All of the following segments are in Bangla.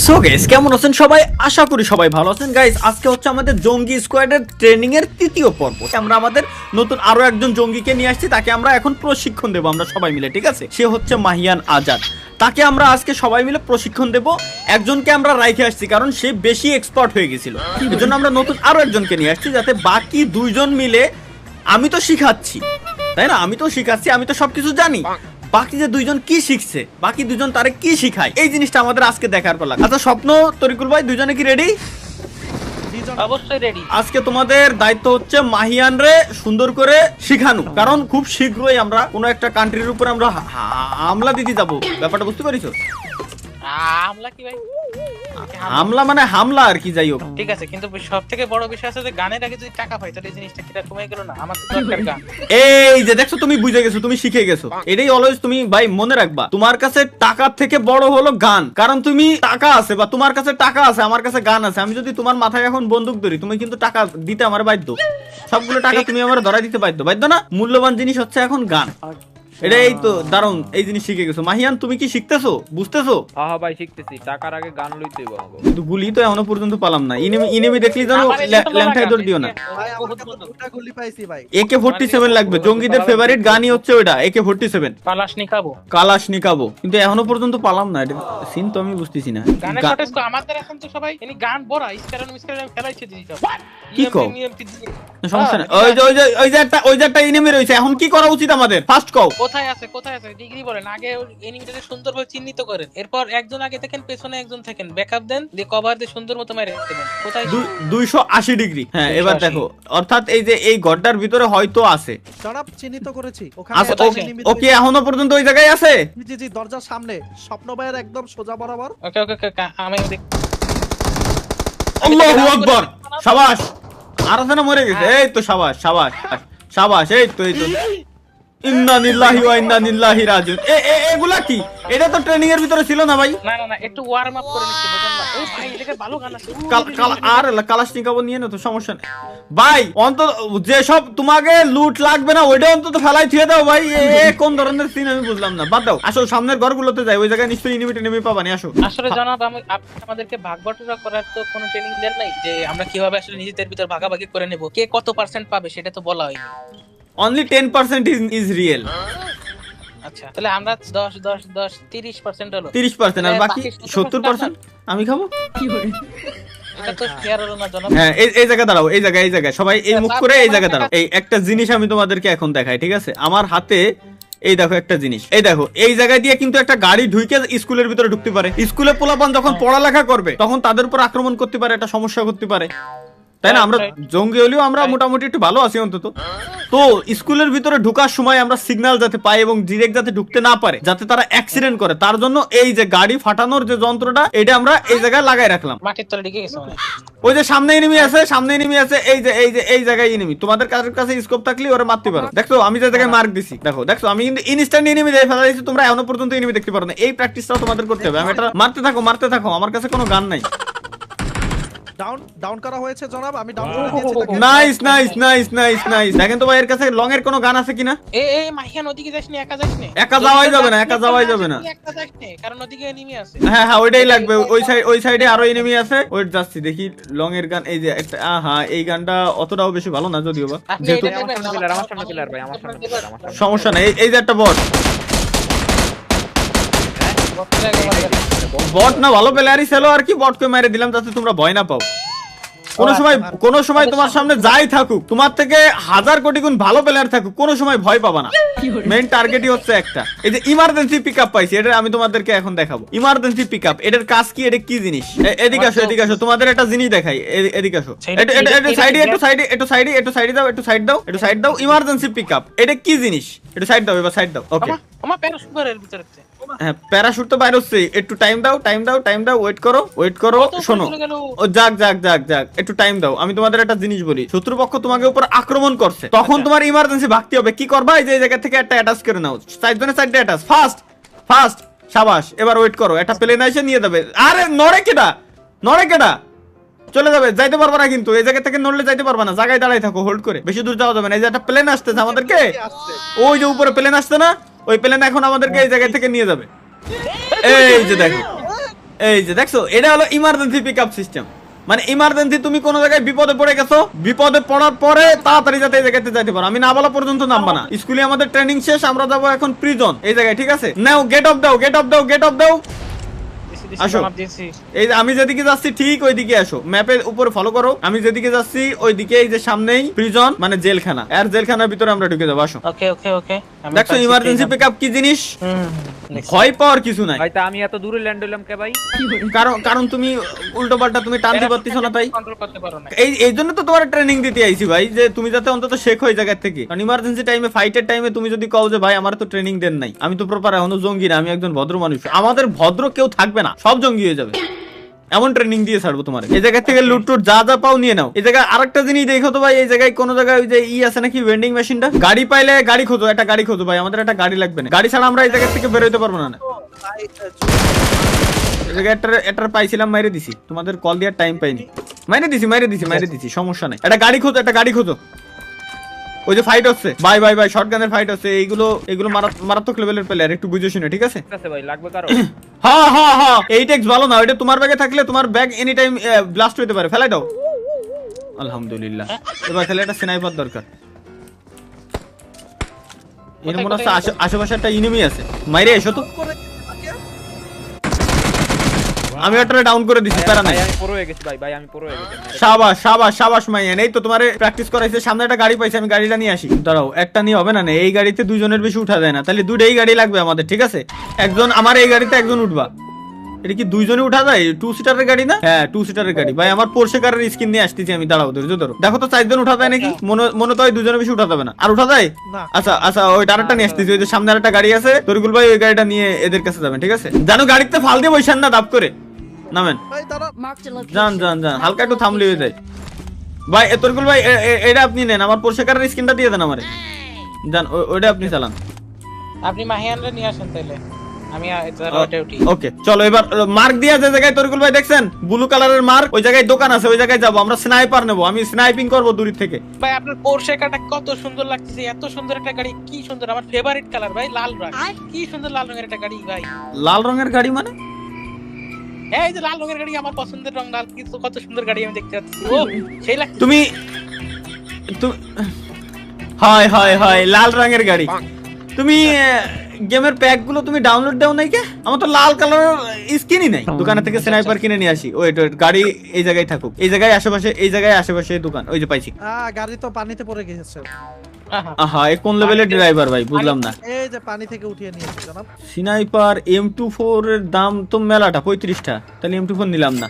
সো গাইস কেমন আছেন সবাই? আশা করি সবাই ভালো আছেন। গাইস আজকে হচ্ছে আমাদের জঙ্গি স্কোয়াডের ট্রেনিং এর তৃতীয় পর্ব। আমরা আমাদের নতুন আরো একজন জঙ্গিকে নিয়ে আসছি, তাকে আমরা এখন প্রশিক্ষণ দেব আমরা সবাই মিলে, ঠিক আছে? সে হচ্ছে মাহিয়ান আজাদ। তাকে আমরা আজকে সবাই মিলে প্রশিক্ষণ দেব। একজনকে আমরা রাইখে আসছি কারণ সে বেশি এক্সপার্ট হয়ে গেছিল, এজন্য আমরা নতুন আরো একজনকে নিয়ে আসছি যাতে বাকি দুইজন মিলে, আমি তো শিখাচ্ছি তাই না, আমি তো শিখাচ্ছি, আমি তো সবকিছু জানি, বাকি যে দুইজন কি শিখছে, বাকি দুজন তারে কি শিখায়, এই জিনিসটা আমাদের আজকে দেখার পালা। আচ্ছা স্বপ্ন, তরিকুল ভাই, দুইজনে কি রেডি? অবশ্যই রেডি। আজকে তোমাদের দায়িত্ব হচ্ছে মাহিয়ান রে সুন্দর করে শিখানো, কারণ খুব শীঘ্রই আমরা কোনো একটা কান্ট্রির উপরে আমরা হামলা দিতে যাবো। ব্যাপারটা বুঝতে পারিছো? হামলা কি ভাই? হামলা মানে হামলা আর কি, যাই হোক। ঠিক আছে, কিন্তু সবথেকে বড় বিষয় আছে যে গানের আগে যদি টাকা পাই তাহলে এই জিনিসটা কিটা কমে গেল না? আমার তো দরকার গান। এই যে দেখছো, তুমি বুঝে গেছো, তুমি শিখে গেছো, এটাই অলওয়েজ তুমি ভাই মনে রাখবা। তোমার কাছে টাকার থেকে বড় হলো গান, কারণ তুমি টাকা আছে বা তোমার কাছে টাকা আছে, আমার কাছে গান আছে। আমি যদি তোমার মাথায় এখন বন্দুক ধরি, তুমি কিন্তু টাকা দিতে আমার বাধ্য, সবগুলো টাকা তুমি আমার ধরা দিতে বাধ্য না? মূল্যবান জিনিস হচ্ছে এখন গান। এটা এই তো দারুন, এই জিনিস শিখে গেছো। মাহিয়ান তুমি কি শিখতেছো, বুঝতেছো? হ্যাঁ ভাই শিখতেছি, টাকার আগে গান লইতে হইব আমাকে। কিন্তু গুলি তো এখনো পর্যন্ত পালাম না। ইনিমি দেখলি জানো ল্যাংটায় দৌড় দিও না। ভাই আমরা তো দুটো গুলি পাইছি ভাই। AK-47 লাগবে, জঙ্গিদের ফেভারিট গানই হচ্ছে ওটা, AK-47 কালাশ নিকাবো। কিন্তু এখনো পর্যন্ত পালাম না, এটা সিন তো আমি বুঝতেছি না। গানের কটেজ তো আমাদের এখন তো সবাই এনি গান বড়া ইসকারণ মিসকারণ ফেলাইছে দিছি সব। কি কও? সমস্যা নাই, ওই যে একটা এনিমি রইছে, এখন কি করা উচিত আমাদের? ফার্স্ট কও। কোথায় আছে ডিগ্রি বলেন। আগে এনিমিটাকে সুন্দরভাবে চিহ্নিত করেন, এরপর একজন আগে থাকেন, পেছনে একজন থাকেন, ব্যাকআপ দেন, দিয়ে কভার দিয়ে সুন্দর মতো মেরে দেবেন। কোথায়? 280 ডিগ্রি। হ্যাঁ এবার দেখো, অর্থাৎ এই যে এই গড্ডার ভিতরে হয়তো আছে। জনাব চিহ্নিত করেছি ওখানে আচ্ছা একটা enemy ওকে এখনো পর্যন্ত ওই জায়গায় আছে? জি জি দরজার সামনে স্বপ্ন ভাইয়ের একদম সোজা বরাবর। ওকে আমি দেখ। আল্লাহু আকবার, শাবাশ। আর আছে না, মরে গেছে? এই তো শাবাশ শাবাশ শাবাশ, এই তো ইন্না লিল্লাহি ওয়া ইন্না ইলাইহি রাজিউন। এগুলা কি? এটা তো ট্রেনিং এর ভিতরে ছিল না ভাই। না একটু ওয়ার্ম আপ করে নিচ্ছি, বুঝেন না? ওই ভাই এটাকে ভালো গান আছে। আর কালাশনিকভ নিয়ে না তো, সমস্যা নেই ভাই। অন্তত যেসব তোমাকে লুট লাগবে না ওইটা অন্তত ফেলাই থিয়ে দাও ভাই। কোন ধরনের সিন আমি বুঝলাম না, বাদ দাও। আসলে সামনের ঘরগুলোতে যাই, ওই জায়গায় নিশ্চয়ই এনিমি পাবানি। আসো। আসলে জনাব, আপনি আমাদেরকে ভাগ বাটোয়ারা করার তো কোনো ট্রেনিং দেন নাই, যে আমরা কিভাবে আসলে নিজেদের ভিতর ভাগাভাগি করে নেব, কে কত পার্সেন্ট পাবে সেটা তো বলা হয়নি। Only 10% is real. আচ্ছা তাহলে আমরা 10 30% হলো। 30% আর বাকি 70% আমি খাবো। এটা তো শেয়ার হলো না জনাব। হ্যাঁ এই জায়গা দাঁড়াও, এই জায়গায় সবাই এই মুখ করে এই জায়গা দাঁড়াও। এই একটা জিনিস আমি তোমাদেরকে এখন দেখাই, ঠিক আছে? আমার হাতে এই দেখো একটা জিনিস, এই দেখো এই জায়গায় দিয়ে কিন্তু একটা গাড়ি ঢুকে স্কুলের ভিতরে ঢুকতে পারে। স্কুলে পোলাপান যখন পড়ালেখা করবে তখন তাদের উপর আক্রমণ করতে পারে, একটা সমস্যা করতে পারে, তাই না? আমরা জঙ্গি হলেও আমরা মোটামুটি একটু ভালো আছি অন্তত। তো স্কুলের ভিতরে ঢোকার সময় আমরা সিগন্যাল যাতে পাই এবং ডিরেক্ট যাতে ঢুকতে না পারে, যাতে তারা অ্যাক্সিডেন্ট করে, তার জন্য এই যে গাড়ি ফাটানোর যে যন্ত্রটা, এটা আমরা এই জায়গায় লাগাই রাখলাম। মাটির তলে ঢুকে গেছে মানে। ওই যে সামনে এনিমি আছে, এই জায়গায় এনিমি। তোমাদের কাছে স্কোপ থাকলে ওরা মারতে পারো। দেখো আমি যে জায়গায় মার্ক দিছি, দেখো আমি কিন্তু ইনস্ট্যান্ট এনিমি দিয়ে ফেলা দিয়েছি। তোমরা এখনো পর্যন্ত এনিমি দেখতে পারো না। এই প্র্যাকটিসটাও তোমাদের করতে হবে। আমি এটা মারতে থাকো, আমার কাছে কোনো গান নাই। ডাউন করা হয়েছে জনাব, আমি ডাউন করে দিয়েছি তাকে। নাইস। দেখেন তো ভাই এর কাছে লং এর কোনো গান আছে কিনা? এই মাহিয়ান ওদিকে যাসনি, একা যাসনি। একা যাওয়াই যাবে না, একা যাওয়াই যাবে না। একা যাসনি কারণ ওদিকে এনিমি আছে। হ্যাঁ ওইটাই লাগবে। ওই সাইডে আরো এনিমি আছে। ওয়েট যাচ্ছি, দেখি লং এর গান। এই যে একটা, হ্যাঁ এই গানটা অতটাও বেশি ভালো না যদিও বা, যেহেতু আমার সামনে পিলার ভাই, আমার সামনে পিলার। সমস্যা নাই। এই যে একটা বট না, ভালো প্লেয়ারই ছিল আর কি, বটকে মেরে দিলাম যাতে তোমরা ভয় না পাও। কোনো সময় তোমার সামনে যাই থাকুক, তোমার থেকে 1000 কোটি গুণ ভালো প্লেয়ার থাকুক, কোনো সময় ভয় পাবা না। মেইন টার্গেটই হচ্ছে একটা, এই যে ইমার্জেন্সি পিকআপ পাইছি, এটা আমি তোমাদেরকে এখন দেখাবো। ইমার্জেন্সি পিকআপ, এটার কাজ কি, এটা কি জিনিস? এদিকে আসো, তোমাদের একটা জিনিস দেখাই। এদিকে আসো, একটু সাইড দাও। ইমার্জেন্সি পিকআপ, এটা কি জিনিস? একটু সাইড দাও, এবার সাইড দাও। ওকে, আমার প্যারাশুট ঘরের ভিতরে আছে। হ্যাঁ প্যারাশুট তো বাইরে হচ্ছে। একটু টাইম দাও, ওয়েট করো। শোনো, ও যাক, একটু টাইম দাও। আমি তোমাদের একটা জিনিস বলি, শত্রুপক্ষ তোমাকে উপর আক্রমণ করছে, তখন তোমার ইমার্জেন্সি ভাগতে হবে। কি করবা? এই যে জায়গা থেকে একটা অ্যাটাচ করে নাও, সাইডে অ্যাটাচ, ফাস্ট। শাবাশ, এবার ওয়েট করো, একটা প্লেন এসে নিয়ে যাবে। আরে নড়ে কেডা চলে যাবে, যাইতে পারবা না কিন্তু। এই জায়গা থেকে নড়লে যাইতে পারবা না, জায়গায় দাঁড়াই থাকো, হোল্ড করে। বেশি দূর যাওয়া যাবে না। এই যে একটা প্লেন আসতেছে আমাদেরকে, ওই যে উপরে প্লেন আসছে না, ওই প্লেন এখন আমাদেরকে এই জায়গা থেকে নিয়ে যাবে। এই যে দেখো, এই যে দেখছো, এটা হলো ইমার্জেন্সি পিকআপ সিস্টেম। মানে ইমার্জেন্সি তুমি কোনো জায়গায় বিপদে পড়ে গেছো, বিপদে পড়ার পরে তাড়াতাড়ি যাতে এই জায়গাতে যাইতে পারো। আমি না বলা পর্যন্ত নামবা না। স্কুলে আমাদের ট্রেনিং শেষ, আমরা যাবো এখন প্রিজন এই জায়গায়, ঠিক আছে? নাও গেট অফ দাও, গেট অফ দাও, গেট অফ দাও। আসো, এই যে আমি যেদিকে যাচ্ছি ঠিক ওইদিকে আসো, ম্যাপের উপরে ফলো করো। আমি যেদিকে যাচ্ছি ওইদিকে, এই যে সামনেই প্রিজন মানে জেলখানা, আর জেলখানার ভিতরে আমরা ঢুকে যাবো। আসো, ওকে ওকে ওকে দেখছো ইমার্জেন্সি পিকআপ কি জিনিস? ভয় পাওয়ার কিছু নাই। ভাই তা আমি এত দূরে ল্যান্ড হইলাম কে ভাই? কারণ তুমি উল্টো পাল্টা তুমি টানতে পারতেছো না, তাই কন্ট্রোল করতে পারো না। এই জন্য তো তোমার ট্রেনিং দিতে আইছি ভাই, যে তুমি যাতে অন্তত শেখ হয়ে জায়গা থেকে। কারণ ইমার্জেন্সি টাইমে, ফাইটের টাইমে তুমি যদি কও যে ভাই আমার তো ট্রেনিং দেন নাই, আমি তো প্রপার এখনো জঙ্গি না, আমি একজন ভদ্র মানুষ, আমাদের ভদ্র কেউ থাকবে না, সব জঙ্গি হয়ে যাবে। এমন ট্রেনিং দিয়ে ছাড়বো তোমার। এই জায়গা থেকে লুটটুট যা যা পাও নিয়ে নাও। এই জায়গায় আরেকটা জিনিস দেখো তো ভাই, এই জায়গায় কোন জায়গায় ওই যে আছে নাকি ভেন্ডিং মেশিনটা? গাড়ি পাইলে গাড়ি খোঁজো, একটা গাড়ি খোঁজো ভাই, আমাদের একটা গাড়ি লাগবে না। গাড়ি ছাড়া আমরা এই জায়গা থেকে বের হইতে পারবো না। এই জায়গায় একটা পাইছিলাম, মাইরে দিছি, তোমাদের কল দেওয়ার টাইম পাইনি। মাইরে দিছি, সমস্যা নাই। একটা গাড়ি খোঁজো, একটা গাড়ি খোঁজো। ওই যে ফাইট হচ্ছে ভাই ভাই ভাই, শটগানের ফাইট হচ্ছে। এইগুলো মারাত্মক লেভেলের প্লেয়ার, একটু বুঝে শুনে, ঠিক আছে? ঠিক আছে ভাই, লাগবে কারো? হ্যাঁ হ্যাঁ হ্যাঁ, এই টেক্স ভালো না, ওইটা তোমার ব্যাগে থাকলে তোমার ব্যাগ এনি টাইম ব্লাস্ট হতে পারে, ফেলাই দাও। আলহামদুলিল্লাহ, এবার তাহলে একটা স্নাইপার দরকার। এর মনে হচ্ছে আশেপাশে একটা এনিমি আছে, মাইরে এসো তো। আমি একটা ডাউন করে দিছি, প্যারা নাই। আমি পুরো হয়ে গেছি ভাই, আমি পুরো হয়ে গেছি। শাবাশ শাবাশ শাবাশ মাইয়ান, এই তো তোমারে প্র্যাকটিস করাইছে। সামনে একটা গাড়ি পাইছি, আমি গাড়িটা নিয়ে আসি। দাঁড়াও, একটা নিয়ে হবে না, এই গাড়িতে দুইজনের বেশি উঠা যায় না, তাহলে দুইটাই গাড়ি লাগবে আমাদের, ঠিক আছে? একজন আমার এই গাড়িতে, একজন উঠবা। এটা কি দুইজনে উঠা যায়? 2 সিটারের গাড়ি না? হ্যাঁ 2 সিটারের গাড়ি ভাই। আমার পোরশে কারের স্কিন নিয়ে আসতেছি আমি, দাঁড়াও ধৈর্য ধরো। দেখো তো 4 জন উঠা যায় নাকি? মনে তো হয় দুজনের বেশি উঠা যাবে না। আর উঠা যায়? আচ্ছা আচ্ছা, ওই আরেকটা নিয়ে আসতেছি, ওই যে সামনে আরেকটা গাড়ি আছে। তরিকুল ভাই ওই গাড়িটা নিয়ে এদের কাছে যাবেন, ঠিক আছে? জানো গাড়িতে ফাল দিয়ে বসেন না, দাপ করে নামেন। যান যান যান, হালকা একটু থামলে হয়ে যায় ভাই। তরিকুল ভাই এটা আপনি নেন, আমার পোরশে কারের স্কিনটা দিয়ে দেন আমারে। যান, ওইটা আপনি চালান। আপনি মাহিয়ানরে নিয়ে আসেন তাইলে, আমি ওটা উঠি। ওকে চলো, এবার মার্ক দিয়া যে জায়গায় তরিকুল ভাই দেখছেন ব্লু কালারের মার্ক, ওই জায়গায় দোকান আছে, ওই জায়গায় যাবো। আমরা স্নাইপার নেবো, আমি স্নাইপিং করবো দূর থেকে। ভাই আপনার পোরশে কারটা কত সুন্দর লাগতেছে, এত সুন্দর একটা গাড়ি, কি সুন্দর, আমার ফেভারিট কালার ভাই, লাল রং। কি সুন্দর লাল রঙের একটা গাড়ি ভাই। লাল রঙের গাড়ি মানে? এই যে লাল রঙের গাড়ি, আমার পছন্দের রং লাল, কিন্তু কত সুন্দর গাড়ি আমি দেখতে পাচ্ছি। ও সেই লাগছে। তুমি হয় হয় হয়, লাল রঙের গাড়ি। তুমি গেমের প্যাক গুলো তুমি ডাউনলোড দাও নাই কে? আমার তো লাল কালারের স্কিনই নাই। দোকান থেকে স্নাইপার কিনে নিয়ে আসি। ওয়েট গাড়ি এই জায়গায় থাকুক, এই জায়গায় আশেপাশে দোকান। ওই যে পাইছি। গাড়ি তো পানিতে পড়ে গেছে। আহা, এই কোন লেভেলের ড্রাইভার ভাই, বুঝলাম না। এই যে পানি থেকে উঠিয়ে নিয়েছে জনাব। স্নাইপার M24 এর দাম তো মেলাটা, 35টা। তাহলে M24 নিলাম না,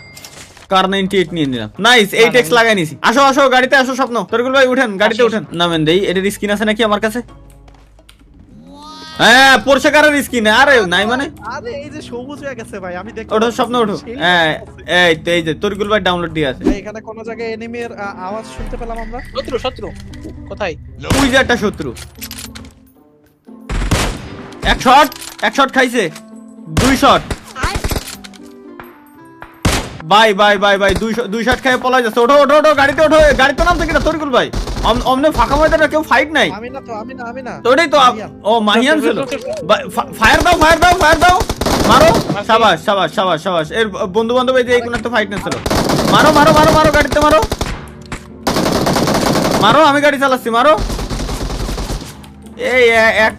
কার 98 নিয়ে নিলাম। নাইস, এই টেক্স লাগাই নিছি। আসো আসো, গাড়িতে আসো স্বপ্ন। তরিকুল ভাই উঠেন, গাড়িতে উঠেন, নামেন দেই। এটার স্কিন আছে নাকি আমার কাছে? হ্যাঁ পোরশে কারের স্কিন। আরে নাই মানে? আরে এই যে সবুজ হয়ে গেছে ভাই, আমি দেখতে। ওঠো স্বপ্ন, ওঠো। হ্যাঁ এই তো, এই যে তরিকুল ভাই ডাউনলোড দিয়ে আছে। ভাই এখানে কোন জায়গায় এনিমির আওয়াজ শুনতে পেলাম আমরা। শত্রু কোথায়? ওই যে একটা শত্রু। এক শট খাইছে, 2 shot. Bye bye bye bye, 2 shot খাইয়ে পলাই যাচ্ছে। ওঠো ওঠো ওঠো, গাড়িতে ওঠো। গাড়িতে নামছে কিনা তরিকুল ভাই? অমনে ফাঁকা ময়দানে কেউ ফাইট নাই। আমি না তো ওটাই তো। ও মাহিয়ান ছিল। ফায়ার দাও ফায়ার দাও ফায়ার দাও, মারো। শাবাশ শাবাশ শাবাশ শাবাশ। এর বন্ধু বান্ধব এই যে এই কোন একটা ফাইট নিছিল। মারো মারো মারো মারো, গাড়িতে মারো মারো, আমি গাড়ি চালাচ্ছি, মারো। এই এক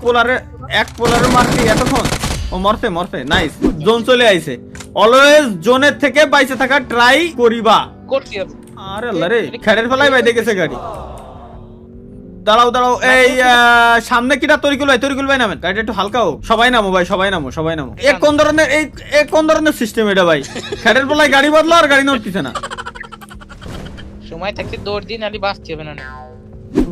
পোলারে মারছি এতক্ষণ। ও মরছে। নাইস, জোন চলে আইছে। অলওয়েজ জোনের থেকে বাইসে থাকা ট্রাই করিবা। করছি আমি। আরে আল্লাহ রে, খেড়ের ফেলাই ভাই দেখেছে গাড়ি। দাঁড়াও এই সামনে কিটা? তরিকুল ভাই নামেন। গাড়িটা একটু হালকা হোক। সবাই নামো ভাই, সবাই নামো। এ কোন ধরনের সিস্টেম এটা ভাই? খেড়ের ফেলাই গাড়ি বদলো আর গাড়ি নড়তিছে না। সময় থাকতে দৌড় দিন, আলি বাঁচতে হবে না।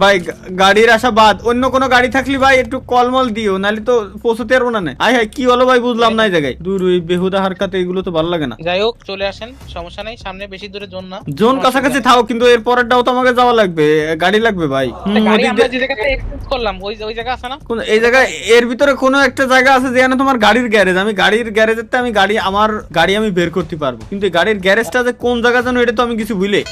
ভাই গাড়ির আশা বাদ, অন্য কোনো গাড়ি থাকলে ভাই একটু কলমল দিও, নাহলে তো পৌঁছতে পারবো না। আয় হায়, কি হলো ভাই, বুঝলাম না এই জায়গায়। দূর ওই বেহুদা হারকাতে এগুলো তো ভালো লাগে না। যাই হোক চলে আসেন, সমস্যা নাই, সামনে বেশি দূরে জোন না। জোন কাছাকাছি থাও, কিন্তু এর পরেরটাও তো আমাকে যাওয়া লাগবে, গাড়ি লাগবে ভাই। গাড়ি আমরা যে জায়গাতে এক্সচেঞ্জ করলাম ওই জায়গা আছে না? এই জায়গায় এর ভিতরে কোনো একটা জায়গা আছে যেখানে তোমার গাড়ির গ্যারেজ। আমি গাড়ির গ্যারেজেতে আমার গাড়ি আমি বের করতে পারবো, কিন্তু গাড়ির গ্যারেজটা যে কোন জায়গা জানো এটা তো আমি কিছু ভুলে।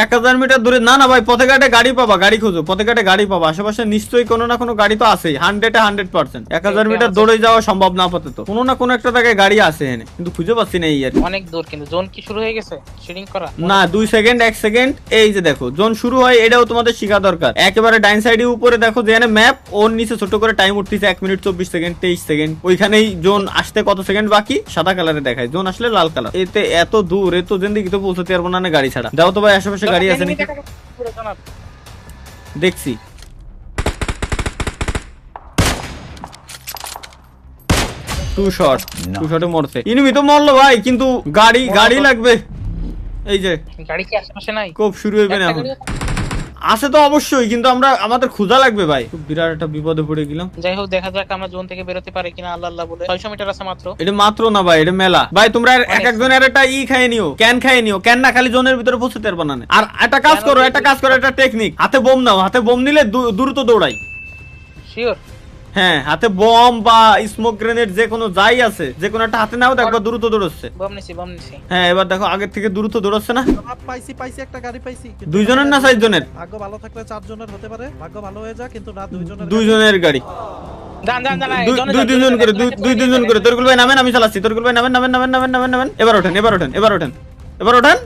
1000 মিটার দূরে না না ভাই, পথে ঘাটে গাড়ি পাবা, গাড়ি খোঁজো, পথে ঘাটে গাড়ি পাবা, আশেপাশে নিশ্চয়ই কোনো না কোনো গাড়ি তো আছেই, 100% 1000 মিটার দৌড়ে যাওয়া সম্ভব না আপাতত, কোনো না কোনো একটা জায়গায় গাড়ি আছে এখানে, কিন্তু খুঁজে পাচ্ছি না এই আর কি। অনেক দূর, কিন্তু জোন কি শুরু হয়ে গেছে শেডিং করা? না 2 সেকেন্ড 1 সেকেন্ড, এই যে দেখো জোন শুরু হয়, এটাও তোমাদের শেখা দরকার। একেবারে ডাইন সাইডে উপরে দেখো যেখানে ম্যাপ, ওর নিচে ছোট করে টাইম উঠতেছে 1 মিনিট 24 সেকেন্ড 23 সেকেন্ড, ওইখানেই জোন আসতে কত সেকেন্ড বাকি সাদা কালারে দেখায়, জোন আসলে লাল কালার। এতে এত দূর, এত জিন্দিগি তো পৌঁছতে পারবো না গাড়ি ছাড়া। দাও তো ভাই আশেপাশে গাড়ি আছে নাকি দেখছি। টু শটে মরছে, ইনিমি তো মরলো ভাই, কিন্তু গাড়ি লাগবে। এই যে গাড়ি কি আশেপাশে নাই? খুব শুরু হইবে না এখন, আছে তো অবশ্যই, কিন্তু আমাদের খোঁজা লাগবে ভাই, খুব বিরাট একটা বিপদে পড়ে গেলাম। যাই হোক, দেখা যাক আমরা জোন থেকে বেরোতে পারি কিনা। আল্লাহ আল্লাহ বলে 600 মিটার আছে মাত্র। এটা মাত্র না ভাই, এটা মেলা ভাই। তোমরা এক একজনের একটা খাইয়ে নিও, খাইয়ে নিও, ক্যান না খালি জোনের ভিতরে পৌঁছতে পারবে না। আর একটা কাজ করো, একটা টেকনিক, হাতে বোম নাও, হাতে বোম নিলে দ্রুত দৌড়াই। শিওর? হ্যাঁ, হাতে বম বা স্মোক গ্রেনেড যে কোনো যাই আছে, যে কোনো একটা হাতে নাও, দেখবা দ্রুত দৌড়চ্ছে। বম নিছি। হ্যাঁ, এবার দেখো আগের থেকে দ্রুত দৌড়চ্ছে না। জনাব পাইছি একটা গাড়ি পাইছি। কিন্তু 2 জনের না 4 জনের? ভাগ্য ভালো থাকলে 4 জনের হতে পারে, ভাগ্য ভালো হয়ে যা, কিন্তু না 2 জনের। 2 জনের গাড়ি, যান 2 জন করে। তরকুল ভাই নামেন, আমি চালাচ্ছি। তরকুল ভাই নামেন। এবার ওঠেন।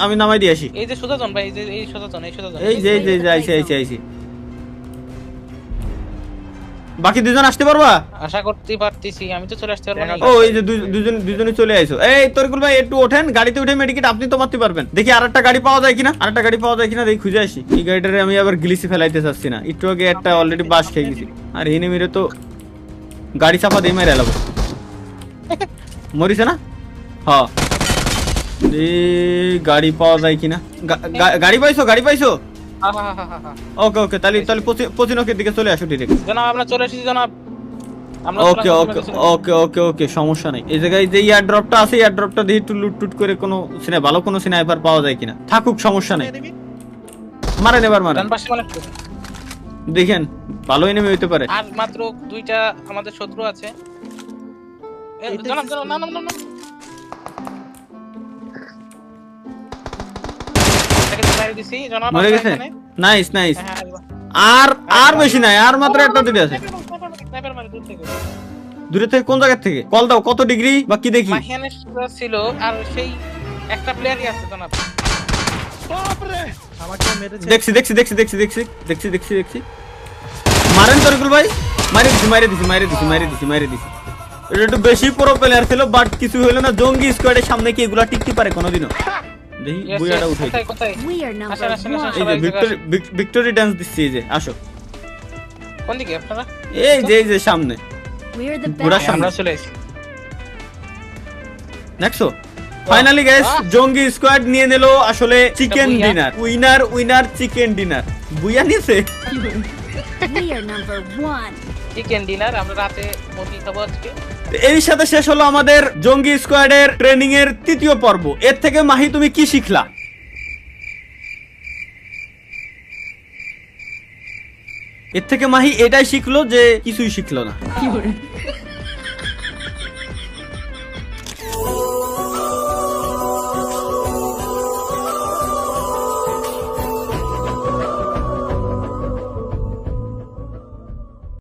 আমি নামাই দিয়ে আসি। এই যে সোজা জন ভাই, এই সোজা জন। এই যে আইছি। বাকি 2 জন আসতে পারবা? আশা করতে পারতেছি, আমি তো চলে আসতে পারবো না। ও এই যে দুজনই চলে আইছো। এই তরকুল ভাই একটু ওঠেন, গাড়িতে উঠে মেডিকেট আপনি তো মারতে পারবেন। দেখি আরেকটা গাড়ি পাওয়া যায় কিনা, দেখি খুঁজে আসি। এই গাড়িটারে আমি আবার গ্লিসি ফেলাইতে চাচ্ছি না, একটু আগে একটা অলরেডি বাস খেয়ে গেছি। আর এনিমিরে তো গাড়ি চাপা দিয়ে মেরে এলাবো। মরিছে না? হ্যাঁ, গাড়ি পাওয়া যায় কিনা। গাড়ি পাইছো? ওকে, তাহলে পচিনকের দিকে চলে আসো ডিরেক্ট। জনাব আমরা চলে এসেছি জনাব। ওকে, সমস্যা নাই। এই জায়গায় যে এয়ার ড্রপটা আছে, এয়ার ড্রপটা দিয়ে একটু লুট করে ভালো কোনো স্নাইপার পাওয়া যায় কিনা। থাকুক, সমস্যা নাই, মারেন এবার মারেন। ডান পাশে মানে দেখেন ভালো এনিমি হইতে পারে। আর মাত্র 2টা আমাদের শত্রু আছে। জনাব না। এটাকে মারি দিছি জনাব। মরে গেছে? নাইস। হ্যাঁ, আর বেশি নাই, আর মাত্র একটা দুটো আছে। স্নাইপার মারি দূর থেকে। দূরে থেকে কোন জায়গা থেকে? কল দাও, কত ডিগ্রি বা কি দেখি। মাহিয়ানের ছিল, আর সেই একটা প্লেয়ারই আছে জনাব। আমাকে মেরেছে। দেখছি। মারেন তরকুল ভাই। মাইরে দিছি। এটা একটু বেশি প্রো প্লেয়ার ছিল, বাট কিছু হলো না। জঙ্গি স্কোয়াডের সামনে কি এগুলা টিকতে পারে কোনোদিনও? দেখি বুয়াটা উঠাই। কোথায়? We are number আসেন, one. এই যে ভিক্টোরি ডান্স দিচ্ছি, এই যে আসো। কোন দিকে আপনারা? এই যে সামনে We are the পুরা best. সামনে। আমরা চলে এসেছি। দেখছো? ফাইনালি গাইস, জঙ্গি স্কোয়াড নিয়ে নিল আসলে chicken dinner. Winner chicken dinner. Booyah নিয়েছে। We are number one. Chicken dinner, আমরা রাতে মুরগি খাবো আজকে। এর সাথে শেষ হলো আমাদের জঙ্গি স্কোয়াডের ট্রেনিং এর 3য় পর্ব। এর থেকে মাহি তুমি কি শিখলা? এর থেকে মাহি এটাই শিখলো যে কিছুই শিখলো না।